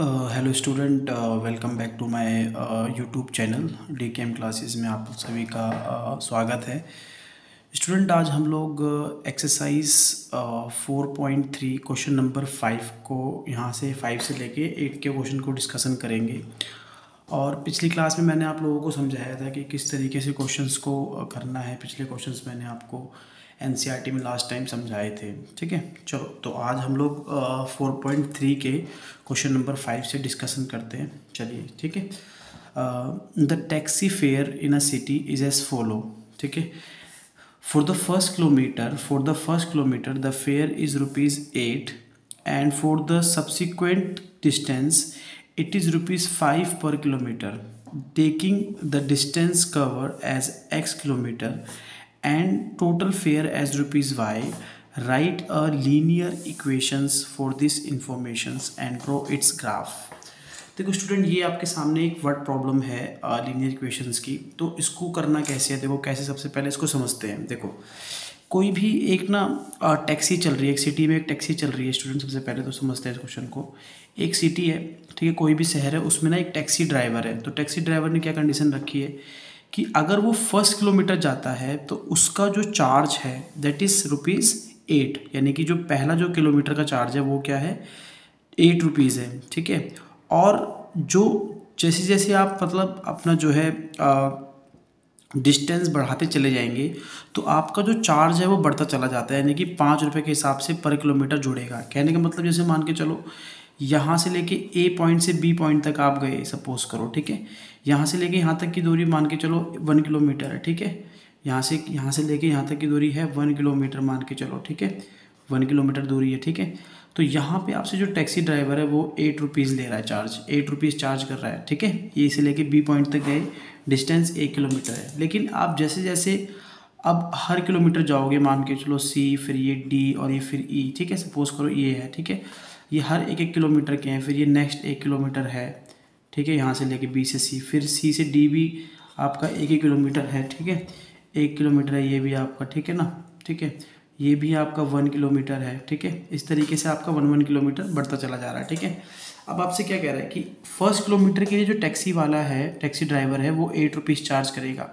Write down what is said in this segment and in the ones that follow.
Hello student, welcome back to my YouTube channel DKM classes में आप सभी का स्वागत है। स्टूडेंट, आज हम लोग एक्सरसाइज 4.3 क्वेश्चन नंबर 5 को यहाँ से 5 से लेके 8 के क्वेश्चन को डिस्कशन करेंगे। और पिछली क्लास में मैंने आप लोगों को समझाया था कि किस तरीके से क्वेश्चंस को करना है। पिछले क्वेश्चंस मैंने आपको एनसीईआरटी में लास्ट टाइम समझाए थे। ठीक है, चलो तो आज हम लोग 4.3 के क्वेश्चन नंबर 5 से डिस्कशन करते हैं। चलिए, ठीक है। The taxi fare in a city is as follow. ठीक है, for the first kilometer the fare is ₹8, and for the subsequent distance it is ₹5 per kilometer. Taking the distance covered as x kilometer and total fare as ₹y, write a linear equations for this informations and draw its graph. देखो student, ये आपके सामने एक word problem है linear equations की। तो इसको करना कैसे है, देखो कैसे, सबसे पहले इसको समझते हैं। देखो, कोई भी एक ना टैक्सी चल रही है, एक सिटी में एक टैक्सी चल रही है। स्टूडेंट, सबसे पहले तो समझते हैं इस क्वेश्चन को। एक सिटी है, ठीक है, कोई भी शहर है, उसमें ना एक टैक्सी ड्राइवर है। तो टैक्सी ड्राइवर ने क्या कंडीशन रखी है कि अगर वो 1 किलोमीटर जाता है तो उसका जो चार्ज है दैट इज़ ₹8, यानी कि जो पहला जो किलोमीटर का चार्ज है वो क्या है, ₹8 है। ठीक है, और जो जैसे जैसे आप मतलब अपना जो है डिस्टेंस बढ़ाते चले जाएंगे तो आपका जो चार्ज है वो बढ़ता चला जाता है, यानी कि ₹5 के हिसाब से पर किलोमीटर जुड़ेगा। कहने का मतलब, जैसे मान के चलो यहाँ से लेके ए पॉइंट से बी पॉइंट तक आप गए, सपोज करो, ठीक है। यहाँ से लेके यहाँ तक की दूरी मान के चलो 1 किलोमीटर है, ठीक है। यहाँ से लेके यहाँ तक की दूरी है 1 किलोमीटर मान के चलो, ठीक है। 1 किलोमीटर दूरी है, ठीक है। तो यहाँ पे आपसे जो टैक्सी ड्राइवर है वो ₹8 ले रहा है, चार्ज ₹8 चार्ज कर रहा है, ठीक है। ये से लेके बी पॉइंट तक गए, डिस्टेंस 1 किलोमीटर है। लेकिन आप जैसे जैसे अब हर किलोमीटर जाओगे, मान के चलो सी, फिर ये डी और ये फिर ई, ठीक है, सपोज करो ये है, ठीक है। ये हर 1-1 किलोमीटर के हैं। फिर ये नेक्स्ट 1 किलोमीटर है, ठीक है, यहाँ से लेके बी से सी, फिर सी से डी भी आपका 1-1 किलोमीटर है, ठीक है। 1 किलोमीटर है ये भी आपका, ठीक है ना, ठीक है। ये भी आपका 1 किलोमीटर है, ठीक है। इस तरीके से आपका 1 किलोमीटर बढ़ता चला जा रहा है, ठीक है। अब आपसे क्या कह रहा है कि 1 किलोमीटर के लिए जो टैक्सी वाला है, टैक्सी ड्राइवर है, वो ₹8 चार्ज करेगा।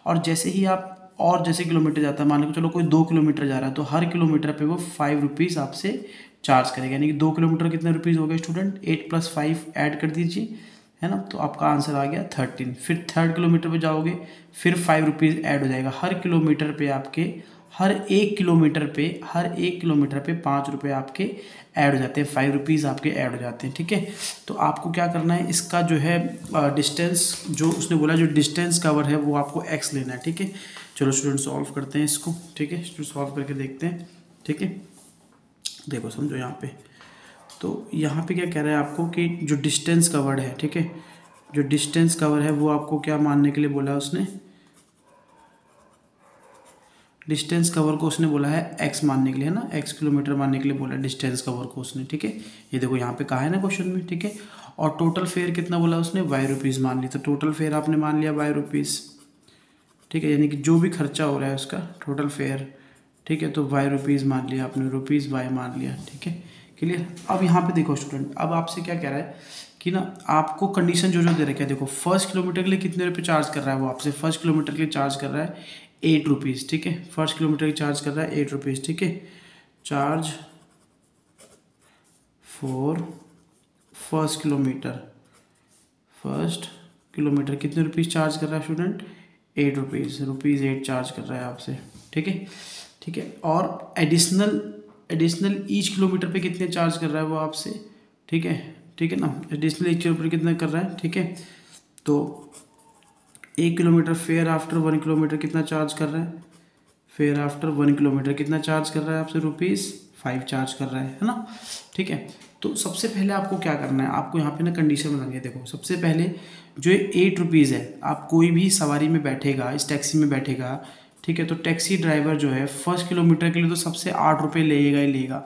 और जैसे ही आप और जैसे किलोमीटर जाता है, मान लो चलो कोई 2 किलोमीटर जा रहा है, तो हर किलोमीटर पे वो ₹5 आपसे चार्ज करेगा। यानी कि 2 किलोमीटर कितने रुपीज़ हो गए स्टूडेंट, 8 + 5 ऐड कर दीजिए, है ना। तो आपका आंसर आ गया 13। फिर 3rd किलोमीटर पे जाओगे, फिर ₹5 ऐड हो जाएगा। हर किलोमीटर पे आपके हर एक किलोमीटर पे ₹5 आपके ऐड हो जाते हैं, ₹5 आपके ऐड हो जाते हैं, ठीक है। तो आपको क्या करना है, इसका जो है डिस्टेंस, जो उसने बोला जो डिस्टेंस कवर है वो आपको x लेना है, ठीक है। चलो स्टूडेंट, सॉल्व करते हैं इसको, ठीक है। स्टूडेंट, सॉल्व करके देखते हैं, ठीक है। देखो समझो यहाँ पे, तो यहाँ पे क्या कह रहा है आपको कि जो डिस्टेंस कवर्ड है, ठीक है, जो डिस्टेंस कवर है वो आपको क्या मानने के लिए बोला है उसने, डिस्टेंस कवर को उसने बोला है x मानने के लिए, है ना, x किलोमीटर मानने के लिए बोला है डिस्टेंस कवर को उसने, ठीक है। ये देखो यहाँ पे कहा है ना क्वेश्चन में, ठीक है। और टोटल फेयर कितना बोला उसने, ₹y मान ली। तो टोटल फेयर आपने मान लिया ₹y, ठीक है, यानी कि जो भी खर्चा हो रहा है उसका टोटल फेयर, ठीक है। तो ₹y मान लिया आपने, ₹y मान लिया, ठीक है, क्लियर। अब यहाँ पे देखो स्टूडेंट, अब आपसे क्या कह रहा है कि ना आपको कंडीशन जो जो दे रखा है, देखो 1 किलोमीटर के लिए कितने रुपये चार्ज कर रहा है वो आपसे, 1 किलोमीटर के लिए चार्ज कर रहा है ₹8, ठीक है। 1 किलोमीटर की चार्ज कर रहा है ₹8, ठीक है। चार्ज फॉर 1 किलोमीटर, 1 किलोमीटर कितने रुपीज़ चार्ज कर रहा है स्टूडेंट, ₹8 चार्ज कर रहा है आपसे, ठीक है, ठीक है। और एडिशनल ईच किलोमीटर पे कितने चार्ज कर रहा है वो आपसे, ठीक है, ठीक है ना। एडिशनल ईच किलोमीटर कितना कर रहा है, ठीक है। तो 1 किलोमीटर फेयर आफ्टर 1 किलोमीटर कितना चार्ज कर रहा है, फेयर आफ्टर 1 किलोमीटर कितना चार्ज कर रहा है आपसे, ₹5 चार्ज कर रहा है ना, ठीक है। तो सबसे पहले आपको क्या करना है, आपको यहाँ पे ना कंडीशन बनानी है। देखो सबसे पहले जो ₹8 है, आप कोई भी सवारी में बैठेगा, इस टैक्सी में बैठेगा, ठीक है। तो टैक्सी ड्राइवर जो है 1 किलोमीटर के लिए तो सबसे ₹8 लेगा ही लेगा,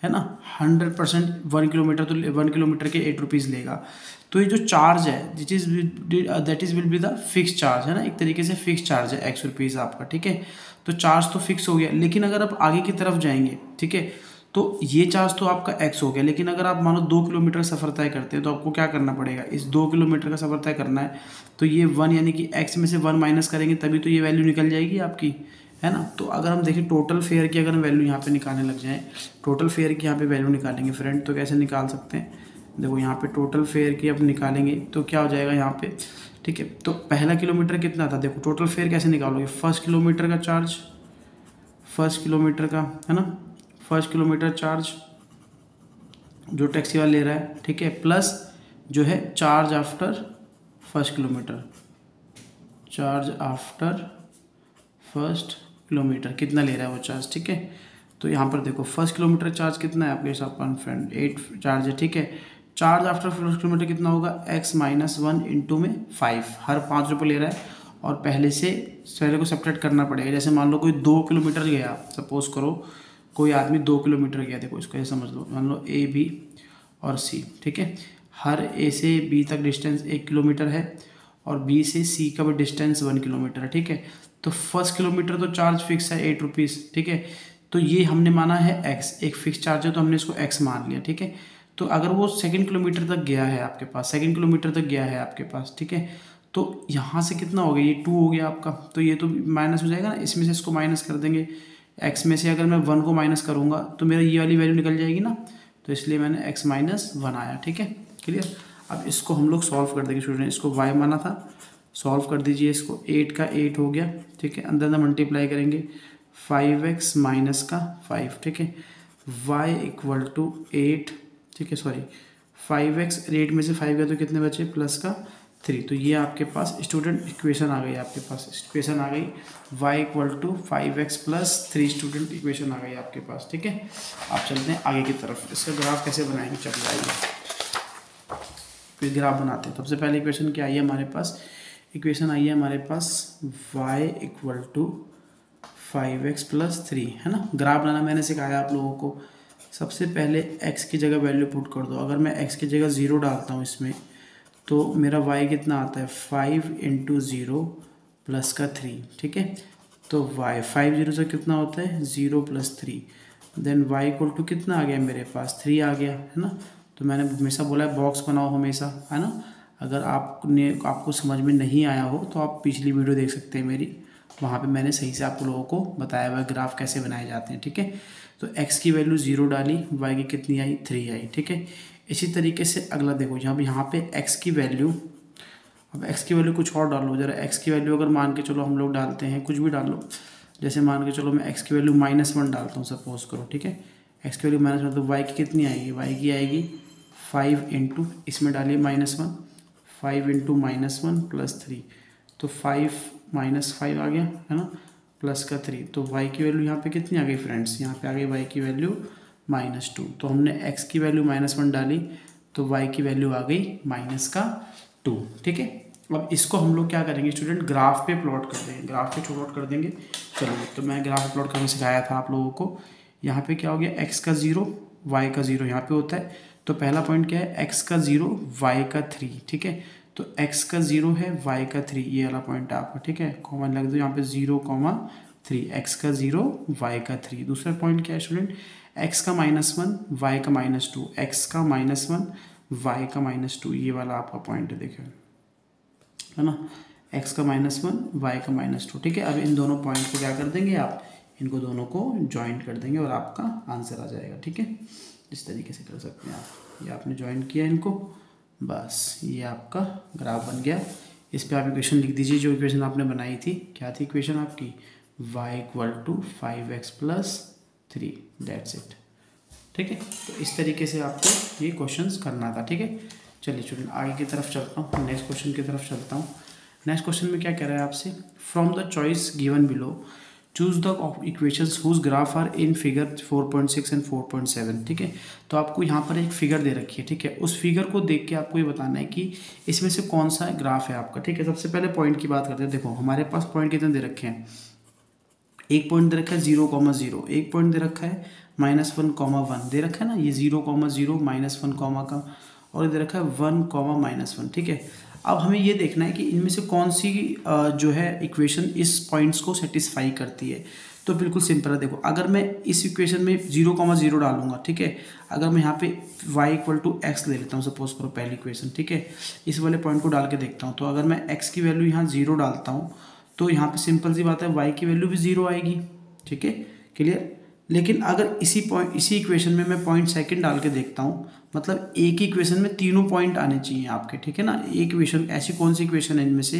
है ना, 100%। 1 किलोमीटर तो 1 किलोमीटर के ₹8 लेगा। तो ये जो चार्ज है that is will be the fix charge, है ना, एक तरीके से फिक्स चार्ज है ₹x आपका, ठीक है। तो चार्ज तो फिक्स हो गया। लेकिन अगर आप आगे की तरफ जाएंगे, ठीक है, तो ये चार्ज तो आपका x हो गया, लेकिन अगर आप मानो 2 किलोमीटर सफ़र तय करते हैं तो आपको क्या करना पड़ेगा, इस 2 किलोमीटर का सफ़र तय करना है तो ये 1 यानी कि x में से 1 माइनस करेंगे तभी तो ये वैल्यू निकल जाएगी आपकी, है ना। तो अगर हम देखें टोटल फेयर की अगर हम वैल्यू यहाँ पे निकालने लग जाएँ, टोटल फेयर की यहाँ पे वैल्यू निकालेंगे फ्रेंड, तो कैसे निकाल सकते हैं, देखो यहाँ पे टोटल फेयर की अब निकालेंगे तो क्या हो जाएगा यहाँ पे, ठीक है। तो पहला किलोमीटर कितना था, देखो टोटल फेयर कैसे निकालोगे, फर्स्ट किलोमीटर का चार्ज, फर्स्ट किलोमीटर का, है ना, फर्स्ट किलोमीटर चार्ज जो टैक्सी वाला ले रहा है, ठीक है, प्लस जो है charge after first kilometre, charge after first kilometre कितना ले रहा है वो चार्ज, ठीक है। तो यहाँ पर देखो फर्स्ट किलोमीटर चार्ज कितना है आपके हिसाब पर फ्रेंड, 8 चार्ज है, ठीक है। चार्ज आफ्टर फर्स्ट किलोमीटर कितना होगा, x माइनस 1 इंटू में 5, हर 5 रुपये ले रहा है और पहले को सेपरेट करना पड़ेगा। जैसे मान लो कोई 2 किलोमीटर गया, सपोज करो कोई आदमी 2 किलोमीटर गया, देखो इसको ये समझ लो, मान लो A B और C, ठीक है। हर A से B तक डिस्टेंस 1 किलोमीटर है और B से C का भी डिस्टेंस 1 किलोमीटर है, ठीक है। तो फर्स्ट किलोमीटर तो चार्ज फिक्स है 8 रुपीज़, ठीक है। तो ये हमने माना है x, एक फिक्स चार्ज है तो हमने इसको x मान लिया, ठीक है। तो अगर वो सेकंड किलोमीटर तक गया है आपके पास, सेकंड किलोमीटर तक गया है आपके पास, ठीक है, तो यहाँ से कितना हो गया, ये 2 हो गया आपका, तो ये तो माइनस हो जाएगा ना, इसमें से इसको माइनस कर देंगे, x में से अगर मैं 1 को माइनस करूँगा तो मेरा ये वाली वैल्यू निकल जाएगी ना, तो इसलिए मैंने x माइनस 1 आया, ठीक है, क्लियर। अब इसको हम लोग सॉल्व कर देंगे स्टूडेंट, इसको y माना था, सॉल्व कर दीजिए इसको, 8 का 8 हो गया, ठीक है, अंदर मल्टीप्लाई करेंगे 5x माइनस का 5, ठीक है, y इक्वल टू 8, ठीक है, सॉरी 5x, 8 में से 5 गया तो कितने बचे, प्लस का 3, तो ये आपके पास स्टूडेंट इक्वेशन आ गई, आपके पास इक्वेशन आ गई y equal to 5x plus 3 student equation आ गई आपके पास, ठीक है। आप चलते हैं आगे की तरफ, इसका ग्राफ कैसे बनाएंगे, चल जाइए फिर ग्राफ बनाते हैं। सबसे पहले इक्वेशन क्या आई है हमारे पास, इक्वेशन आई है हमारे पास y equal to 5x plus 3, है ना। ग्राफ बनाना मैंने सिखाया आप लोगों को, सबसे पहले x की जगह वैल्यू पुट कर दो, अगर मैं x की जगह 0 डालता हूँ इसमें तो मेरा y कितना आता है, 5 इंटू 0 प्लस का 3, ठीक है। तो y 5 0 से कितना होता है 0 plus 3, then y equal to कितना आ गया मेरे पास 3 आ गया, है ना। तो मैंने हमेशा बोला है बॉक्स बनाओ हमेशा, है ना। अगर आपको समझ में नहीं आया हो तो आप पिछली वीडियो देख सकते हैं मेरी, वहाँ पे मैंने सही से आप लोगों को बताया हुआ ग्राफ कैसे बनाए जाते हैं, ठीक है। तो x की वैल्यू 0 डाली, y की कितनी आई 3 आई, ठीक है। इसी तरीके से अगला देखो, यहाँ पे x की वैल्यू, अब x की वैल्यू कुछ और डालो जरा, x की वैल्यू अगर मान के चलो हम लोग डालते हैं, कुछ भी डालो, जैसे मान के चलो मैं x की वैल्यू -1 डालता हूँ सपोज करो, ठीक है, x की वैल्यू -1, तो y की कितनी आएगी, y की आएगी 5 इंटू, इसमें डालिए -1, 5 इंटू -1 प्लस 3, तो 5 -5 आ गया, है ना, प्लस का 3, तो y की वैल्यू यहाँ पे कितनी आ गई फ्रेंड्स, यहाँ पे आ गई y की वैल्यू -2, तो हमने x की वैल्यू -1 डाली तो y की वैल्यू आ गई -2, ठीक है। अब इसको हम लोग क्या करेंगे स्टूडेंट, ग्राफ पे प्लॉट कर देंगे, ग्राफ पे प्लॉट कर देंगे। चलो तो मैं ग्राफ प्लॉट करना सिखाया था आप लोगों को। यहाँ पे क्या हो गया, x का 0 y का 0 यहाँ पे होता है, तो पहला पॉइंट क्या है, x का 0 y का 3, ठीक है। तो x का 0 है y का 3, ये वाला पॉइंट आपका, ठीक है, कॉमन लग दो यहाँ पे 0,3, x का 0 y का 3। दूसरा पॉइंट क्या है स्टूडेंट, x का -1 y का -2, x का -1 y का -2, ये वाला आपका पॉइंट है, देखिए, है ना, x का -1 y का -2, ठीक है। अब इन दोनों पॉइंट को क्या कर देंगे आप, इनको दोनों को ज्वाइंट कर देंगे और आपका आंसर आ जाएगा, ठीक है। इस तरीके से कर सकते हैं आप, ये आपने ज्वाइंट किया इनको, बस ये आपका ग्राफ बन गया। इस पे आप इक्वेशन लिख दीजिए, जो इक्वेशन आपने बनाई थी, क्या थी इक्वेशन आपकी, y equal to 5x plus 3, that's it, ठीक है। तो इस तरीके से आपको ये क्वेश्चंस करना था, ठीक है। चलिए स्टूडेंट आगे की तरफ चलता हूँ, नेक्स्ट क्वेश्चन की तरफ चलता हूँ। नेक्स्ट क्वेश्चन में क्या कह रहा है आपसे, from the choice given below choose the equations whose graph are in figure 4.6 and 4.7, ठीक है। तो आपको यहाँ पर एक फिगर दे रखी है, ठीक है, उस फिगर को देख के आपको ये बताना है कि इसमें से कौन सा ग्राफ है आपका, ठीक है। सबसे पहले पॉइंट की बात करते हैं। देखो हमारे पास पॉइंट कितने दे रखे हैं, एक पॉइंट दे रखा है 0,0, एक पॉइंट दे रखा है -1,1 दे रखा है ना, ये 0,0 -1 का, और दे रखा है 1, -1, ठीक है। अब हमें ये देखना है कि इनमें से कौन सी जो है इक्वेशन इस पॉइंट्स को सेटिस्फाई करती है। तो बिल्कुल सिंपल है। देखो अगर मैं इस इक्वेशन में 0,0 डालूंगा, ठीक है, अगर मैं यहाँ पे y इक्वल टू एक्स ले लेता हूँ, सपोज करो पहली इक्वेशन, ठीक है, इस वाले पॉइंट को डाल के देखता हूँ, तो अगर मैं x की वैल्यू यहाँ 0 डालता हूँ तो यहाँ पे सिंपल सी बात है y की वैल्यू भी 0 आएगी, ठीक है, क्लियर। लेकिन अगर इसी इक्वेशन में मैं पॉइंट सेकंड डाल के देखता हूँ, मतलब एक ही इक्वेशन में तीनों पॉइंट आने चाहिए आपके, ठीक है ना। एक इक्वेशन, ऐसी कौन सी इक्वेशन है इनमें से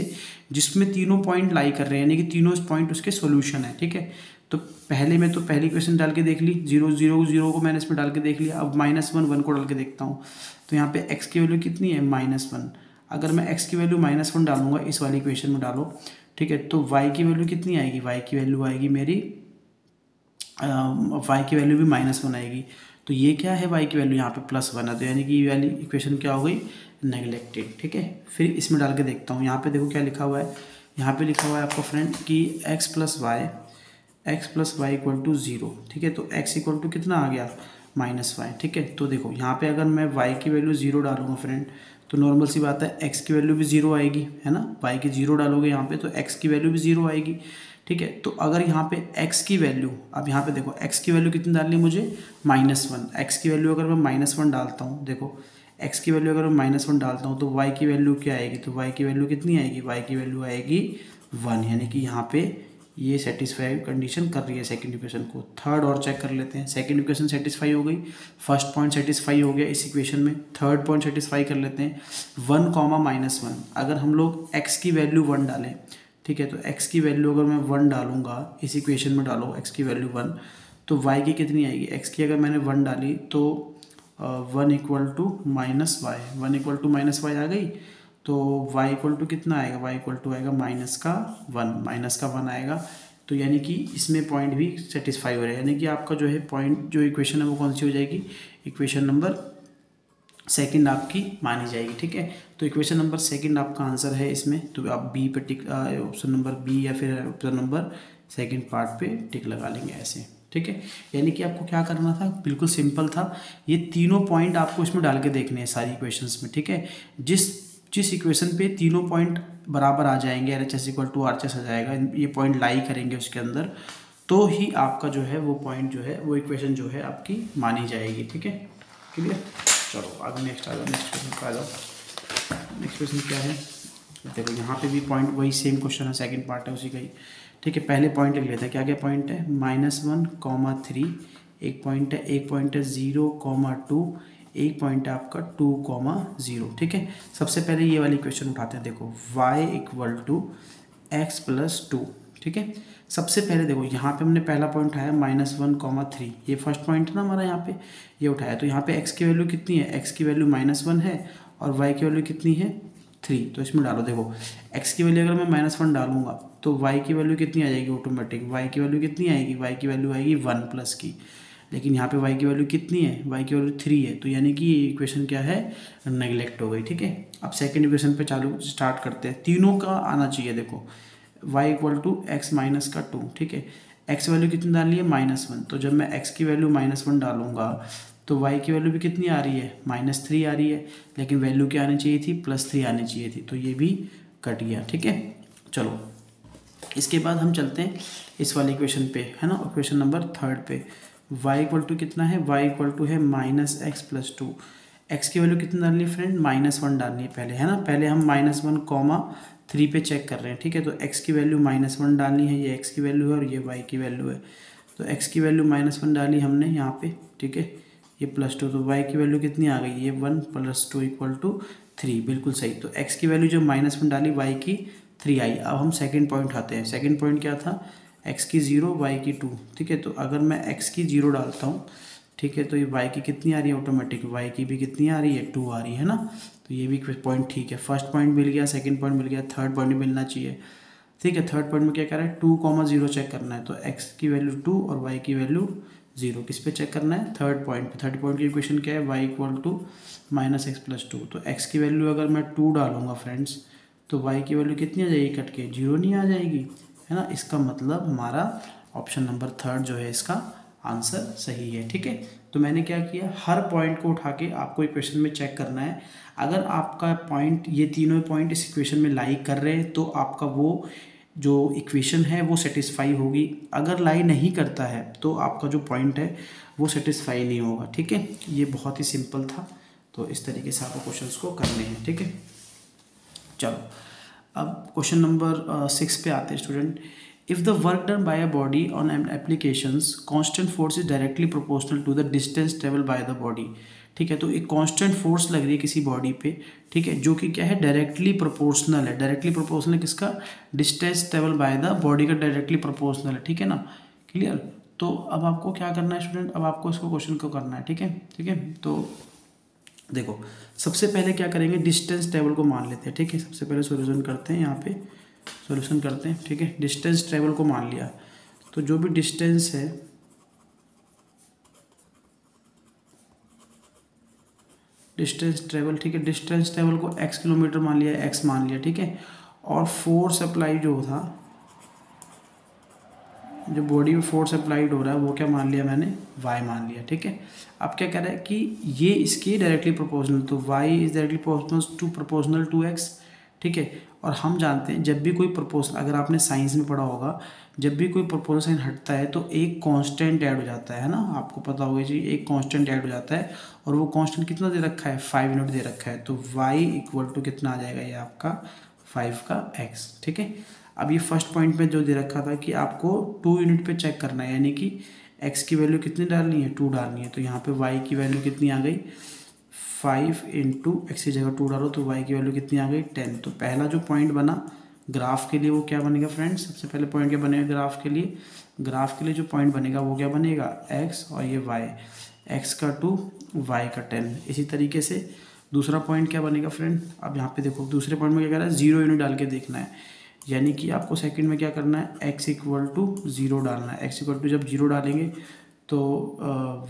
जिसमें तीनों पॉइंट लाई कर रहे हैं, यानी कि तीनों पॉइंट उसके सॉल्यूशन है, ठीक है। तो पहले में तो पहली इक्वेशन डाल के देख ली, 0 0 0 को मैंने इसमें डाल के देख लिया। अब -1 1 को डाल के देखता हूँ, तो यहाँ पे x की वैल्यू कितनी है, -1। अगर मैं x की वैल्यू -1 डालूंगा, इस वाली इक्वेशन में डालो, ठीक है, तो y की वैल्यू कितनी आएगी, y की वैल्यू आएगी मेरी y की वैल्यू भी -1 आएगी। तो ये क्या है, y की वैल्यू यहाँ पे +1 है, तो यानी कि ये वाली इक्वेशन क्या हो गई, नेगलेक्टेड, ठीक है। फिर इसमें डाल के देखता हूँ, यहाँ पे देखो क्या लिखा हुआ है, यहाँ पे लिखा हुआ है आपका फ्रेंड कि x plus y equal to 0, ठीक है। तो x इक्वल टू कितना आ गया, -y, ठीक है। तो देखो यहाँ पे अगर मैं y की वैल्यू 0 डालूंगा फ्रेंड, तो नॉर्मल सी बात है x की वैल्यू भी 0 आएगी, है ना। y की 0 डालोगे यहाँ पे तो x की वैल्यू भी 0 आएगी, ठीक है। तो अगर यहाँ पे x की वैल्यू, अब यहाँ पे देखो x की वैल्यू कितनी डालनी है मुझे, -1। x की वैल्यू अगर मैं -1 डालता हूँ, देखो x की वैल्यू अगर मैं -1 डालता हूँ तो y की वैल्यू क्या आएगी, तो y की वैल्यू कितनी आएगी, y की वैल्यू आएगी 1, यानी कि यहाँ पे ये सेटिस्फाई कंडीशन कर रही है सेकंड इक्वेशन को। थर्ड और चेक कर लेते हैं, सेकंड इक्वेशन सेटिस्फाई हो गई, फर्स्ट पॉइंट सेटिस्फाई हो गया इस इक्वेशन में, थर्ड पॉइंट सेटिस्फाई कर लेते हैं। 1, -1, अगर हम लोग x की वैल्यू 1 डालें, ठीक है, तो x की वैल्यू अगर मैं 1 डालूंगा इस इक्वेशन में, डालो x की वैल्यू 1, तो y की कितनी आएगी, x की अगर मैंने 1 डाली तो 1 equal to -y, 1 equal to -y आ गई। तो y इक्वल टू कितना आएगा, y इक्वल टू आएगा -1 आएगा। तो यानी कि इसमें पॉइंट भी सेटिस्फाई हो रहा है, यानी कि आपका जो है पॉइंट, जो इक्वेशन है वो कौन सी हो जाएगी, इक्वेशन नंबर सेकंड आपकी मानी जाएगी, ठीक है। तो इक्वेशन नंबर सेकंड आपका आंसर है इसमें। तो आप बी पे टिक, ऑप्शन नंबर बी या फिर ऑप्शन नंबर सेकंड पार्ट पे टिक लगा लेंगे ऐसे, ठीक है। यानी कि आपको क्या करना था, बिल्कुल सिंपल था, ये तीनों पॉइंट आपको इसमें डाल के देखने हैं सारी इक्वेशंस में, ठीक है। जिस इक्वेशन पे तीनों पॉइंट बराबर आ जाएंगे, LHS इक्वल टू RHS आ जाएगा, ये पॉइंट लाई करेंगे उसके अंदर, तो ही आपका जो है वो पॉइंट जो है वो इक्वेशन जो है आपकी मानी जाएगी, ठीक है, क्लियर। चलो आगे नेक्स्ट आ जाओ, नेक्स्ट क्वेश्चन पे आ जाओ। नेक्स्ट क्वेश्चन क्या है, देखो यहाँ पे भी पॉइंट वही सेम क्वेश्चन है, सेकंड पार्ट है उसी का ही, ठीक है। पहले पॉइंट लिख लेते हैं, क्या क्या पॉइंट है, -1, 3, एक पॉइंट है 0, 2, एक पॉइंट है आपका 2, 0, ठीक है। सबसे पहले ये वाली क्वेश्चन उठाते हैं, देखो y equal to x plus 2, ठीक है। सबसे पहले देखो यहाँ पे हमने पहला पॉइंट उठाया -1, 3, ये फर्स्ट पॉइंट है ना हमारा, यहाँ पे ये उठाया। तो यहाँ पे x की वैल्यू कितनी है, x की वैल्यू -1 है और y की वैल्यू कितनी है 3, तो इसमें डालो। देखो x की वैल्यू अगर मैं -1 डालूंगा तो y की वैल्यू कितनी आ जाएगी ऑटोमेटिक, y की वैल्यू कितनी आएगी, y की वैल्यू आएगी 1 प्लस की, लेकिन यहाँ पे y की वैल्यू कितनी है, y की वैल्यू 3 है, तो यानी कि ये इक्वेशन क्या है, नेगलेक्ट हो गई, ठीक है। अब सेकंड इक्वेशन पे स्टार्ट करते हैं, तीनों का आना चाहिए। देखो y equal to x minus का 2, ठीक है, x वैल्यू कितनी डाली है -1, तो जब मैं x की वैल्यू -1 डालूंगा तो y की वैल्यू भी कितनी आ रही है, -3 आ रही है, लेकिन वैल्यू क्या आनी चाहिए थी, +3 आनी चाहिए थी, तो ये भी कट गया, ठीक है। चलो इसके बाद हम चलते हैं इस वाली इक्वेशन पे, है ना, इक्वेशन नंबर थर्ड पे। y इक्वल टू कितना है, y इक्वल टू है -x प्लस 2, x की वैल्यू कितनी डालनी है फ्रेंड, -1 डालनी है पहले, है ना। पहले हम -1, 3 पे चेक कर रहे हैं, ठीक है। तो x की वैल्यू -1 डालनी है, ये x की वैल्यू है और ये y की वैल्यू है। तो x की वैल्यू -1 डाली हमने यहाँ पे, ठीक है, ये +2, तो y की वैल्यू कितनी आ गई, ये 1 + 2 इक्वल टू 3, बिल्कुल सही। तो x की वैल्यू जो -1 डाली, y की 3 आई। अब हम सेकंड पॉइंट आते हैं, सेकंड पॉइंट क्या था, x की 0, y की 2, ठीक है। तो अगर मैं x की 0 डालता हूँ, ठीक है, तो ये y की कितनी आ रही है ऑटोमेटिक, y की भी कितनी आ रही है, 2 आ रही है ना। तो ये भी पॉइंट ठीक है, फर्स्ट पॉइंट मिल गया, सेकंड पॉइंट मिल गया, थर्ड पॉइंट भी मिलना चाहिए, ठीक है। थर्ड पॉइंट में क्या कर रहा है, 2, 0 चेक करना है, तो x की वैल्यू 2 और y की वैल्यू 0 किस पे चेक करना है, थर्ड पॉइंट पे। थर्ड पॉइंट की इक्वेशन क्या है, y equal to -x plus 2, तो x की वैल्यू अगर मैं 2 डालूंगा फ्रेंड्स, तो y की वैल्यू कितनी आ जाएगी, कट के 0 नहीं आ जाएगी, है ना। इसका मतलब हमारा ऑप्शन नंबर थर्ड जो है इसका आंसर सही है, ठीक है। तो मैंने क्या किया, हर पॉइंट को उठा के आपको इक्वेशन में चेक करना है। अगर आपका पॉइंट, ये तीनों पॉइंट इस इक्वेशन में लाई कर रहे हैं तो आपका वो जो इक्वेशन है वो सेटिस्फाई होगी। अगर लाई नहीं करता है तो आपका जो पॉइंट है वो सेटिस्फाई नहीं होगा। ठीक है, ये बहुत ही सिंपल था। तो इस तरीके से आपको क्वेश्चंस को करने हैं। ठीक है, चलो अब क्वेश्चन नंबर 6 पे आते हैं student. If the work done by a body on an applications constant force is directly proportional to the distance travel by the body. ठीक है, तो एक कांस्टेंट फोर्स लग रही है किसी बॉडी पे, ठीक है, जो कि क्या है, डायरेक्टली प्रोपोर्शनल है। डायरेक्टली प्रोपोर्शनल किसका, distance travel by the body का डायरेक्टली प्रोपोर्शनल है। ठीक है ना, क्लियर। तो अब आपको क्या करना है स्टूडेंट, अब आपको इसको क्वेश्चन को करना है। ठीक है, ठीक है, तो देखो सबसे पहले क्या करेंगे, डिस्टेंस ट्रेवल को मान लेते हैं। ठीक है, सबसे पहले सॉल्यूशन करते हैं, यहाँ पे सॉल्यूशन करते हैं। ठीक है, डिस्टेंस ट्रेवल को मान लिया, तो जो भी डिस्टेंस है, डिस्टेंस ट्रेवल, ठीक है, डिस्टेंस ट्रेवल को x किलोमीटर मान लिया, x मान लिया। ठीक है, और फोर्स अप्लाई जो था, जो बॉडी में फोर्स अप्लाइड हो रहा है वो क्या मान लिया मैंने, y मान लिया। ठीक है, अब क्या कह रहा है कि ये इसके डायरेक्टली प्रोपोर्शनल, तो y is directly proportional to x। ठीक है, और हम जानते हैं जब भी कोई प्रोपोर्शनल, अगर आपने साइंस में पढ़ा होगा, जब भी कोई प्रोपोर्शनल साइन हटता है तो एक कांस्टेंट ऐड हो जाता है ना, आपको पता होगा जी, एक कांस्टेंट ऐड हो जाता है। और वो कांस्टेंट कितना दे रखा है, 5 यूनिट दे रखा है। तो y इक्वल टू कितना आ जाएगा, ये आपका 5 का x। ठीक है, अब ये फर्स्ट पॉइंट में जो दे रखा था कि आपको 2 यूनिट पे चेक करना है, यानी कि x की वैल्यू कितनी डालनी है, 2 डालनी है। तो यहाँ पे y की वैल्यू कितनी आ गई, 5 इंटू एक्स की जगह 2 डालो तो y की वैल्यू कितनी आ गई, 10। तो पहला जो पॉइंट बना ग्राफ के लिए वो क्या बनेगा फ्रेंड्स, सबसे पहले पॉइंट क्या बनेगा ग्राफ के लिए, ग्राफ के लिए जो पॉइंट बनेगा वो क्या बनेगा, x और ये y, x का 2 y का 10। इसी तरीके से दूसरा पॉइंट क्या बनेगा फ्रेंड, अब यहाँ पे देखो दूसरे पॉइंट में क्या कह रहा है, 0 यूनिट डाल के देखना है, यानी कि आपको सेकंड में क्या करना है, x इक्वल टू 0 डालना है। x इक्वल टू जब 0 डालेंगे तो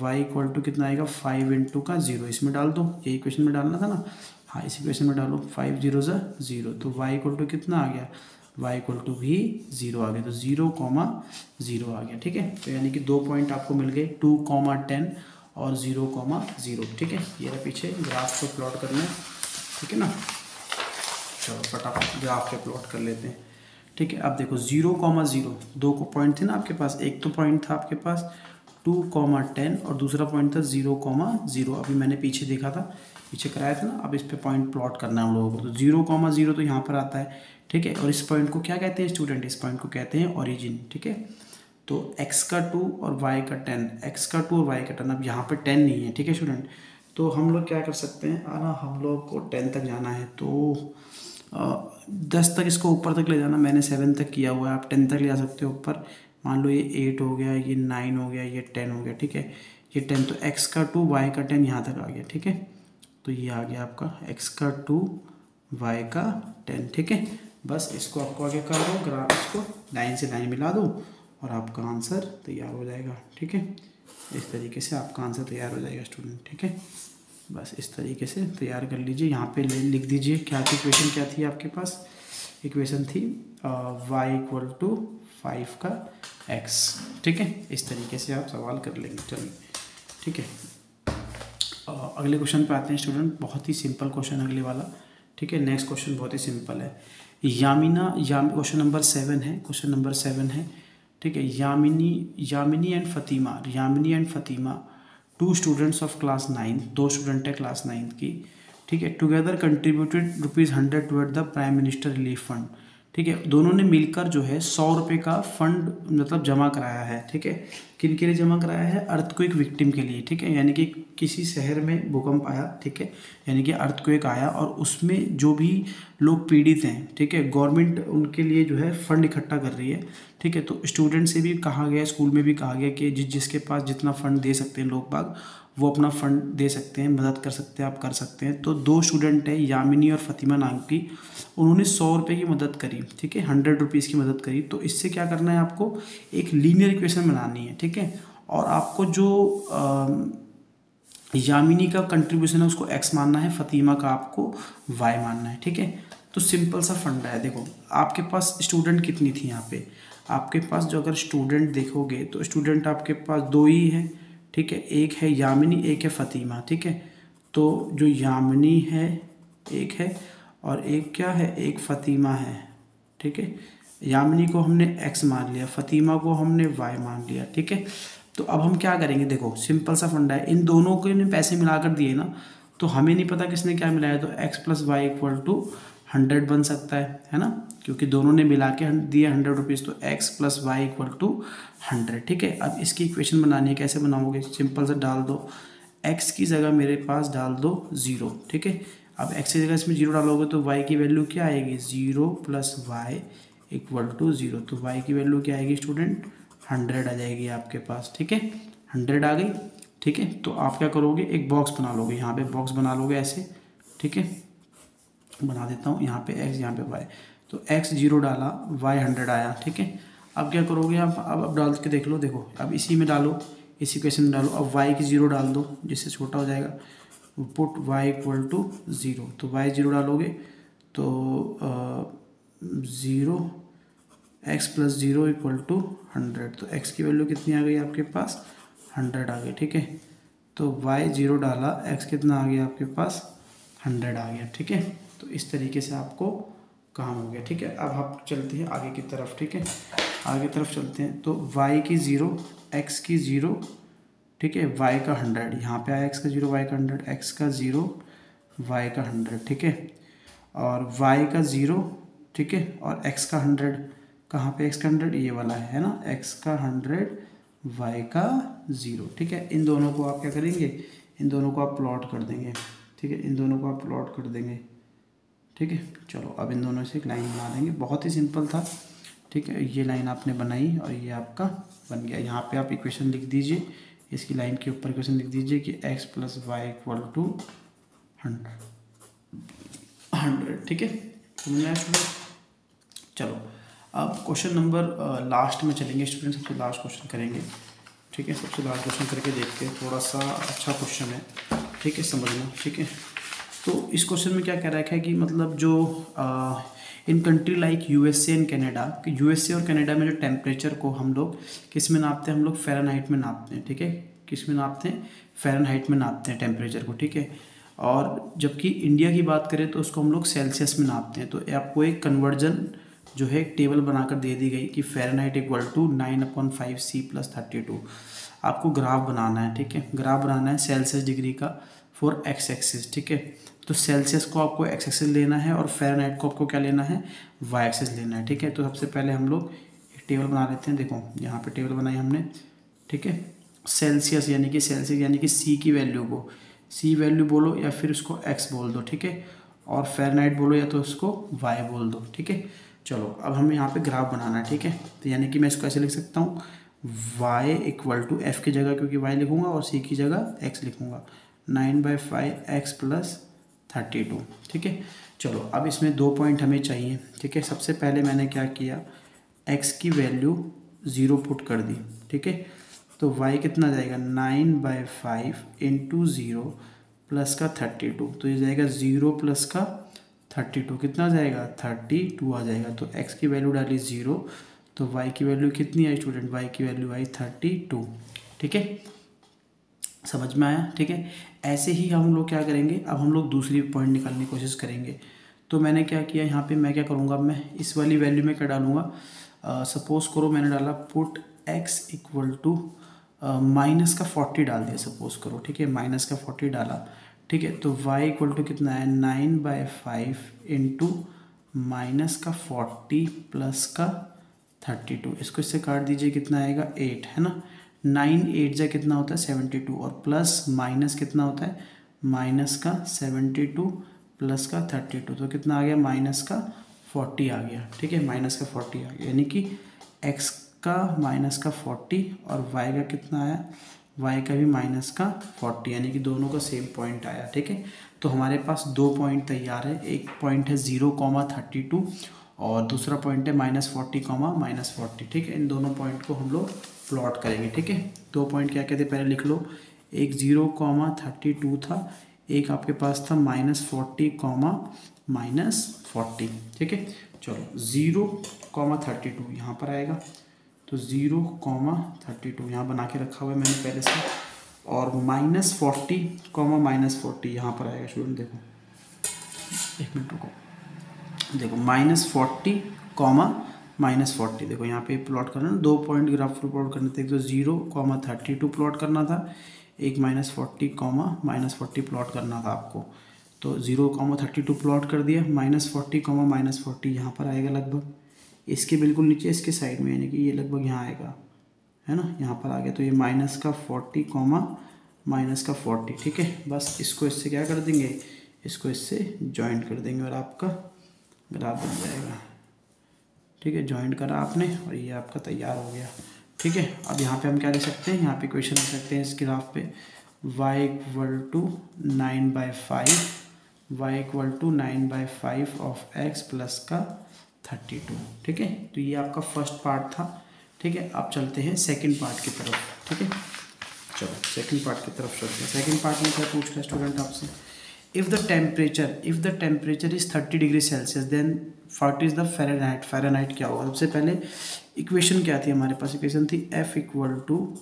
y इक्वल टू कितना आएगा, 5 इंटू का 0, इसमें डाल दो, ये इक्वेशन में डालना था ना, हाँ इस इक्वेशन में डालो, 5 0 ज़ा 0, तो y इक्वल टू कितना आ गया, y इक्वल टू भी 0 आ गया, तो 0,0 आ गया। ठीक है, तो यानी कि 2 पॉइंट आपको मिल गए, 2,10 और 0,0। ठीक है, ये रहा पीछे ग्राफ को प्लॉट करना है। ठीक है ना, चलो फटाफट ग्राफ पे प्लॉट कर लेते हैं। ठीक है, अब देखो 0,0 दो को पॉइंट थे ना आपके पास, एक तो पॉइंट था आपके पास 2,10 और दूसरा पॉइंट था 0,0। अभी मैंने पीछे देखा था, पीछे कराया था ना, अब इस पे पॉइंट प्लॉट करना है हम लोगों को। तो 0,0 तो यहाँ पर आता है। ठीक है, और इस पॉइंट को क्या कहते हैं स्टूडेंट, इस पॉइंट को कहते हैं ओरिजिन। ठीक है, तो x का 2 और y का 10, x का 2 और y का 10, अब यहाँ पे 10 नहीं है। ठीक है स्टूडेंट, तो हम लोग क्या कर सकते हैं, हम लोग को 10 तक जाना है, तो 10 तक इसको ऊपर तक ले जाना, मैंने 7 तक किया हुआ है, आप 10 तक ले जा सकते हो ऊपर। मान लो ये 8 हो गया, ये 9 हो गया, ये 10 हो गया। ठीक है, ये 10, तो x का 2 y का 10 यहाँ तक आ गया। ठीक है, तो ये आ गया आपका x का 2 y का 10। ठीक है, बस इसको आपको आगे कर दो, ग्राफ इसको लाइन से लाइन मिला दो और आपका आंसर तैयार हो जाएगा। ठीक है, इस तरीके से आपका आंसर तैयार हो जाएगा स्टूडेंट। ठीक है, बस इस तरीके से तैयार कर लीजिए। यहाँ पे लिख दीजिए क्या थी इक्वेशन, क्या थी आपके पास इक्वेशन थी, y इक्वल टू 5 का x। ठीक है, इस तरीके से आप सवाल कर लेंगे। चलिए ठीक है, अगले क्वेश्चन पे आते हैं स्टूडेंट, बहुत ही सिंपल क्वेश्चन अगले वाला। ठीक है, नेक्स्ट क्वेश्चन बहुत ही सिंपल है। क्वेश्चन नंबर 7 है, क्वेश्चन नंबर 7 है। ठीक है, Yamini and Fatima 2 students of class 9, 2 student है क्लास 9 की। ठीक है, together contributed ₹100 toward the prime minister relief fund. ठीक है, दोनों ने मिलकर जो है 100 रुपये का फंड मतलब जमा कराया है। ठीक है, किन के लिए जमा कराया है, अर्थक्वेक विक्टिम के लिए। ठीक है, यानी कि किसी शहर में भूकंप आया, ठीक है, यानी कि अर्थक्वेक आया और उसमें जो भी लोग पीड़ित हैं, ठीक है, गवर्नमेंट उनके लिए जो है फंड इकट्ठा कर रही है। ठीक है, तो स्टूडेंट से भी कहा गया, स्कूल में भी कहा गया कि जिसके पास जितना फंड दे सकते हैं लोग बाग, वो अपना फ़ंड दे सकते हैं, मदद कर सकते हैं, आप कर सकते हैं। तो 2 स्टूडेंट है यामिनी और फतिमा नाम की, उन्होंने 100 रुपये की मदद करी। ठीक है, 100 रुपीज़ की मदद करी। तो इससे क्या करना है आपको, एक लीनियर इक्वेशन बनानी है। ठीक है, और आपको जो यामिनी का कंट्रीब्यूशन है उसको x मानना है, फतिमा का आपको y मानना है। ठीक है, तो सिंपल सा फंडा है। देखो आपके पास स्टूडेंट कितनी थी यहाँ पे, आपके पास जो अगर स्टूडेंट देखोगे तो स्टूडेंट आपके पास 2 ही हैं। ठीक है, एक है यामिनी, एक है फतिमा। ठीक है, तो जो यामिनी है एक है और एक क्या है, एक फतिमा है। ठीक है, यामिनी को हमने x मान लिया, फ़ातिमा को हमने y मान लिया, ठीक है। तो अब हम क्या करेंगे, देखो सिंपल सा फंडा है, इन दोनों को ने पैसे मिलाकर दिए ना, तो हमें नहीं पता किसने क्या मिलाया, तो x + y = 100 बन सकता है ना, क्योंकि दोनों ने मिला के दिए 100 रुपीज़, तो x + y = 100, ठीक है। अब इसकी इक्वेशन बनानी है, कैसे बनाओगे, सिंपल से डाल दो, x की जगह मेरे पास डाल दो 0, ठीक है। अब x की जगह इसमें 0 डालोगे तो y की वैल्यू क्या आएगी, 0 + y = 0, तो y की वैल्यू क्या आएगी स्टूडेंट, 100 आ जाएगी आपके पास, ठीक है। 100 आ गई, ठीक है। तो आप क्या करोगे, एक बॉक्स बना लोगे, यहाँ पे बॉक्स बना लोगे ऐसे, ठीक है। बना देता हूँ, यहाँ पे x, यहाँ पे y, तो x 0 डाला, y 100 आया, ठीक है। अब क्या करोगे आप, अब डाल के देख लो, देखो अब इसी में डालो, इसी इक्वेशन में डालो, अब y की 0 डाल दो, जिससे छोटा हो जाएगा, पुट y = 0, तो y 0 डालोगे तो 0, x + 0 = 100, तो x की वैल्यू कितनी आ गई आपके पास, 100 आ गई, ठीक है। तो y 0 डाला, x कितना आ गया आपके पास, 100 आ गया, ठीक है। तो इस तरीके से आपको काम हो गया, ठीक है। अब आप चलते हैं आगे की तरफ, ठीक है, आगे की तरफ चलते हैं। तो y की 0, x की 0, ठीक है, y का 100, यहाँ पे आया x का 0, y का 100, x का 0, y का 100, ठीक है, और y का 0, ठीक है, और x का 100, कहाँ पे x का 100, ये वाला है ना, x का 100, y का 0, ठीक है। इन दोनों को आप क्या करेंगे, इन दोनों को आप प्लॉट कर देंगे, ठीक है, इन दोनों को आप प्लॉट कर देंगे, ठीक है। चलो अब इन दोनों से एक लाइन बना देंगे, बहुत ही सिंपल था, ठीक है। ये लाइन आपने बनाई और ये आपका बन गया। यहाँ पे आप इक्वेशन लिख दीजिए, इसकी लाइन के ऊपर इक्वेशन लिख दीजिए कि x + y = 100, ठीक है। समझ में आया स्टूडेंट। चलो अब क्वेश्चन नंबर लास्ट में चलेंगे स्टूडेंट, सबसे लास्ट क्वेश्चन करेंगे, ठीक है। सबसे लास्ट क्वेश्चन करके देखते हैं, थोड़ा सा अच्छा क्वेश्चन है, ठीक है, समझना, ठीक है। तो इस क्वेश्चन में क्या कह रखा है कि मतलब जो in country like USA and Canada, USA और कनाडा में जो टेम्परेचर को हम लोग किस में नापते हैं, हम लोग फ़ारेनहाइट में नापते हैं, ठीक है। किस में नापते हैं, फ़ारेनहाइट में नापते हैं टेम्परेचर को, ठीक है। और जबकि इंडिया की बात करें तो उसको हम लोग सेल्सियस में नापते हैं। तो आपको एक कन्वर्जन जो है एक टेबल बनाकर दे दी गई कि फ़ारेनहाइट = 9/5 C + 32। आपको ग्राफ बनाना है, ठीक है, ग्राफ बनाना है सेल्सियस डिग्री का फॉर x एक्सिस, ठीक है। तो सेल्सियस को आपको x एक्सिस लेना है और फ़ारेनहाइट को आपको क्या लेना है, y एक्सिस लेना है, ठीक है। तो सबसे पहले हम लोग एक टेबल बना लेते हैं, देखो यहाँ पे टेबल बनाई हमने, ठीक है। सेल्सियस यानी कि C की वैल्यू को C वैल्यू बोलो या फिर उसको x बोल दो, ठीक है, और फ़ारेनहाइट बोलो या तो उसको y बोल दो, ठीक है। चलो अब हमें यहाँ पे ग्राफ बनाना है, ठीक है। तो यानी कि मैं इसको ऐसे लिख सकता हूँ, y = f की जगह क्योंकि y लिखूँगा और c की जगह x लिखूँगा, 9/5 x + 32, ठीक है। चलो अब इसमें 2 पॉइंट हमें चाहिए, ठीक है। सबसे पहले मैंने क्या किया, x की वैल्यू 0 पुट कर दी, ठीक है। तो y कितना जाएगा, 9/5 × 0 प्लस का 32, तो ये जाएगा 0 प्लस का 32, कितना जाएगा, 32 आ जाएगा। तो x की वैल्यू डाली 0, तो y की वैल्यू कितनी आई स्टूडेंट, y की वैल्यू आई 32, ठीक है। समझ में आया, ठीक है। ऐसे ही हम लोग क्या करेंगे, अब हम लोग दूसरी पॉइंट निकालने की कोशिश करेंगे। तो मैंने क्या किया, यहाँ पे मैं क्या करूँगा, मैं इस वाली वैल्यू में क्या डालूँगा, सपोज़ करो मैंने डाला पुट x = माइनस का 40 डाल दिया, सपोज़ करो, ठीक है, माइनस का 40 डाला, ठीक है। तो y = कितना है, 9/5 × माइनस का 40 प्लस का 32, इसको इससे काट दीजिए, कितना आएगा 8, है ना। 9 8 जा कितना होता है 72, और प्लस माइनस कितना होता है, माइनस का 72 प्लस का 32, तो कितना आ गया, माइनस का 40 आ गया, ठीक है, माइनस का 40 आ गया। यानी कि x का माइनस का 40 और y का कितना आया, y का भी माइनस का 40, यानी कि दोनों का सेम पॉइंट आया, ठीक है। तो हमारे पास 2 पॉइंट तैयार है, एक पॉइंट है 0,32 और दूसरा पॉइंट है -40, -40, ठीक है। इन दोनों पॉइंट को हम लोग प्लॉट करेंगे, ठीक है। 2 पॉइंट क्या कहते हैं, पहले लिख लो, एक 0,32 था, एक आपके पास था -40, -40, ठीक है। चलो 0,32 यहाँ पर आएगा, तो 0,32 यहाँ बना के रखा हुआ है मैंने पहले से, और -40, -40 यहाँ पर आएगा स्टूडेंट, देखो एक मिनट रुको, देखो -40, -40। देखो यहाँ पे प्लॉट करना, 2 पॉइंट ग्राफ प्लॉट करने थे, तो 0,32 प्लॉट करना था, एक -40, -40 प्लॉट करना था आपको। तो 0,32 प्लॉट कर दिया, -40, -40 यहाँ पर आएगा लगभग, इसके बिल्कुल नीचे इसके साइड में, यानी कि ये लगभग यहाँ आएगा, है ना, यहाँ पर आ गया। तो ये -40, -40, ठीक है। बस इसको इससे क्या कर देंगे, इसको इससे जॉइंट कर देंगे और आपका ग्राफ बन जाएगा, ठीक है। जॉइंट करा आपने और ये आपका तैयार हो गया, ठीक है। अब यहाँ पे हम क्या लिख सकते हैं, यहाँ पे इक्वेशन लिख सकते हैं इस ग्राफ पे, y = 9/5, y = 9/5 of x plus का 32, ठीक है। तो ये आपका फर्स्ट पार्ट था, ठीक है। अब चलते हैं सेकंड पार्ट की तरफ, ठीक है। चलो सेकंड पार्ट की तरफ चलते हैं। सेकंड पार्ट में क्या पूछ रहा है स्टूडेंट आपसे, if the temperature is 30 degree Celsius then what is the Fahrenheit। Fahrenheit क्या होगा। सबसे पहले इक्वेशन क्या थी हमारे पास, इक्वेशन थी F =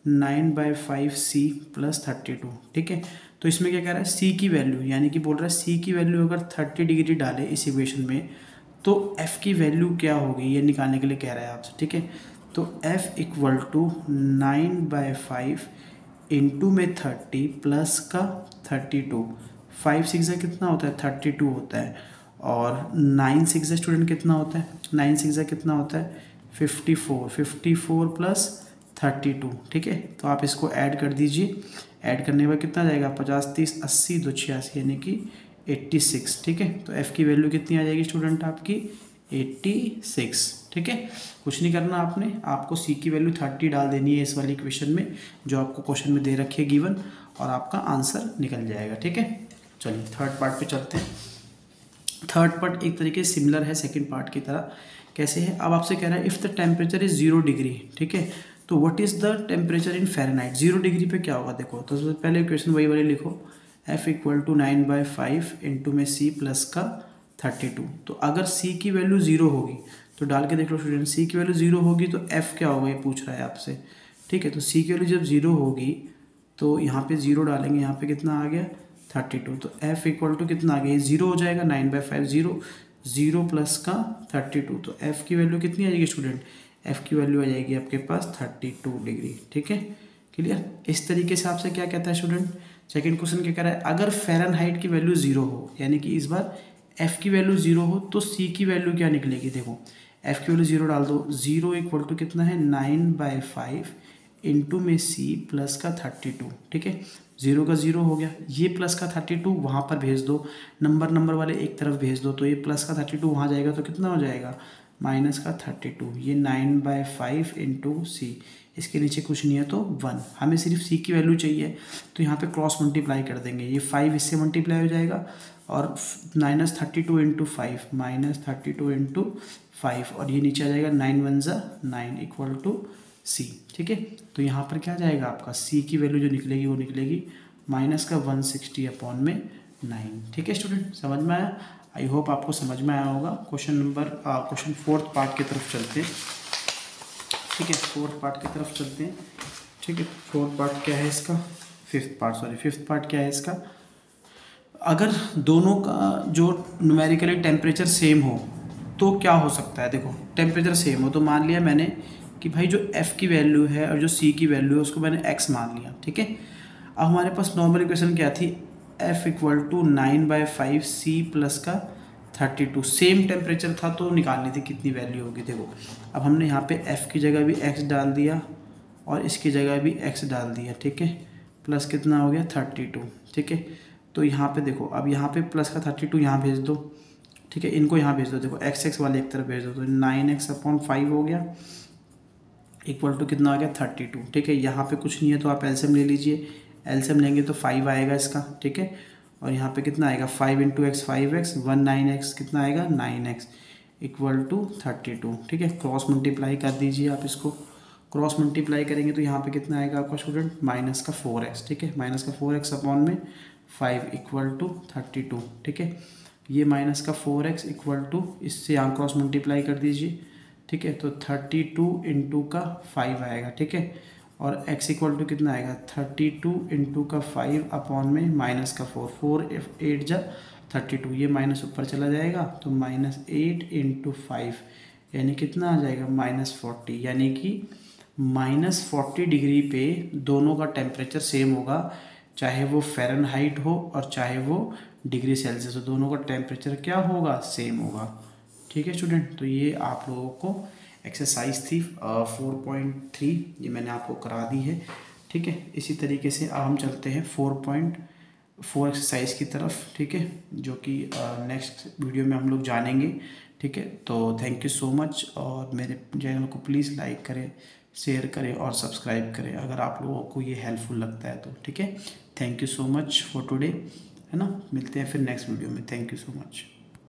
9/5 C + 32, ठीक है। तो इसमें क्या कह रहा है, C की वैल्यू, यानी कि बोल रहा है C की वैल्यू अगर 30 डिग्री डाले इस इक्वेशन में तो F की वैल्यू क्या होगी, ये निकालने के लिए कह रहा है आपसे, ठीक है। तो F = 9/5 इंटू में 30 प्लस का 32, 5 6 कितना होता है, 32 होता है, और 9 6 स्टूडेंट कितना होता है, 9 6 कितना होता है, 54 प्लस 32, ठीक है। तो आप इसको ऐड कर दीजिए, ऐड करने पर कितना जाएगा, 50 30 80 2 86, यानी कि 86, ठीक है। तो F की वैल्यू कितनी आ जाएगी स्टूडेंट आपकी, 86, ठीक है। कुछ नहीं करना आपने, आपको C की वैल्यू 30 डाल देनी है इस वाली इक्वेशन में जो आपको क्वेश्चन में दे रखी है गिवन, और आपका आंसर निकल जाएगा, ठीक है। चलिए थर्ड पार्ट पे चलते हैं। थर्ड पार्ट एक तरीके से सिमिलर है सेकंड पार्ट की तरह। कैसे है, अब आपसे कह रहा है if the temperature is 0 degree, ठीक है। तो what is the temperature in Fahrenheit, 0 degree पे क्या होगा। देखो तो सबसे पहले इक्वेशन वही वाली लिखो, F = 9/5 इंटू में C प्लस का 32। तो अगर C की वैल्यू 0 होगी तो डाल के देख लो स्टूडेंट, C की वैल्यू 0 होगी तो F क्या होगा ये पूछ रहा है आपसे, ठीक है। तो C की वैल्यू जब 0 होगी तो यहाँ पे 0 डालेंगे, यहाँ पे कितना आ गया 32। तो F = कितना आ गया, 0 हो जाएगा, 9/5 0 प्लस का 32। तो F की वैल्यू कितनी आ जाएगी स्टूडेंट, F की वैल्यू आ जाएगी आपके पास 32 डिग्री, ठीक है। क्लियर। इस तरीके से आपसे क्या कहता है स्टूडेंट, सेकंड क्वेश्चन क्या कह रहा है, अगर फ़ारेनहाइट की वैल्यू 0 हो, यानी कि इस बार F की वैल्यू 0 हो तो C की वैल्यू क्या निकलेगी। देखो F की वैल्यू 0 डाल दो, 0 = कितना है 9/5 इंटू में C प्लस का 32, ठीक है। 0 का 0 हो गया, ये प्लस का 32 वहाँ पर भेज दो, नंबर वाले एक तरफ भेज दो, तो ये प्लस का 32 वहाँ जाएगा तो कितना हो जाएगा माइनस का 32। ये 9/5 इंटू C, इसके नीचे कुछ नहीं है तो 1, हमें सिर्फ C की वैल्यू चाहिए, तो यहाँ पे क्रॉस मल्टीप्लाई कर देंगे, ये 5 इससे मल्टीप्लाई हो जाएगा, और -32 इंटू 5, -32 इंटू 5, और ये नीचे आ जाएगा 9 1 ज़ा 9 = C, ठीक है। तो यहाँ पर क्या जाएगा आपका C की वैल्यू जो निकलेगी वो निकलेगी -160/9, ठीक है स्टूडेंट। समझ में आया, आई होप आपको समझ में आया होगा। क्वेश्चन फोर्थ पार्ट की तरफ चलते हैं, ठीक है। फोर्थ पार्ट की तरफ चलते हैं, ठीक है। फोर्थ पार्ट क्या है इसका, फिफ्थ पार्ट क्या है इसका, अगर दोनों का जो न्यूमेरिकली टेम्परेचर सेम हो तो क्या हो सकता है। देखो टेम्परेचर सेम हो तो मान लिया मैंने कि भाई जो F की वैल्यू है और जो C की वैल्यू है उसको मैंने x मान लिया, ठीक है। अब हमारे पास नॉर्मल इक्वेशन क्या थी, F = 9/5 C प्लस का 32, सेम टेम्परेचर था तो निकालनी थी कितनी वैल्यू होगी। देखो अब हमने यहाँ पे F की जगह भी x डाल दिया और इसकी जगह भी x डाल दिया, ठीक है। प्लस कितना हो गया 32, ठीक है। तो यहाँ पे देखो, अब यहाँ पे प्लस का 32 यहाँ भेज दो, ठीक है। इनको यहाँ भेज दो, देखो x वाले एक तरफ भेज दो, तो 9x/5 हो गया, इक्वल टू कितना आ गया 32, ठीक है। यहाँ पे कुछ नहीं है तो आप एलसीएम ले लीजिए, एलसीएम लेंगे तो 5 आएगा इसका, ठीक है। और यहाँ पे कितना आएगा 5 × x 5x, 1 9x कितना आएगा 9x = 32, ठीक है। क्रॉस मल्टीप्लाई कर दीजिए आप इसको, क्रॉस मल्टीप्लाई करेंगे तो यहाँ पे कितना आएगा आपका स्टूडेंट -4x, ठीक है। -4x/5 = 32, ठीक है। ये -4x = इससे यहाँ क्रॉस मल्टीप्लाई कर दीजिए, ठीक है। तो 32 × 5 आएगा, ठीक है। और x = कितना आएगा 32 × 5/4, 4 8 × 32, ये माइनस ऊपर चला जाएगा तो -8 × 5 यानी कितना आ जाएगा -40, यानी कि -40 डिग्री पे दोनों का टेम्परेचर सेम होगा, चाहे वो फ़ारेनहाइट हो और चाहे वो डिग्री सेल्सियस हो, दोनों का टेम्परेचर क्या होगा, सेम होगा। ठीक है स्टूडेंट, तो ये आप लोगों को एक्सरसाइज थी 4.3, ये मैंने आपको करा दी है। ठीक है, इसी तरीके से अब हम चलते हैं 4.4 एक्सरसाइज की तरफ। ठीक है, जो कि नेक्स्ट वीडियो में हम लोग जानेंगे। ठीक है, तो थैंक यू सो मच, और मेरे चैनल को प्लीज़ लाइक करें, शेयर करें और सब्सक्राइब करें अगर आप लोगों को ये हेल्पफुल लगता है तो। ठीक है, thank you so much for today, है ना। मिलते हैं फिर नेक्स्ट वीडियो में। Thank you so much.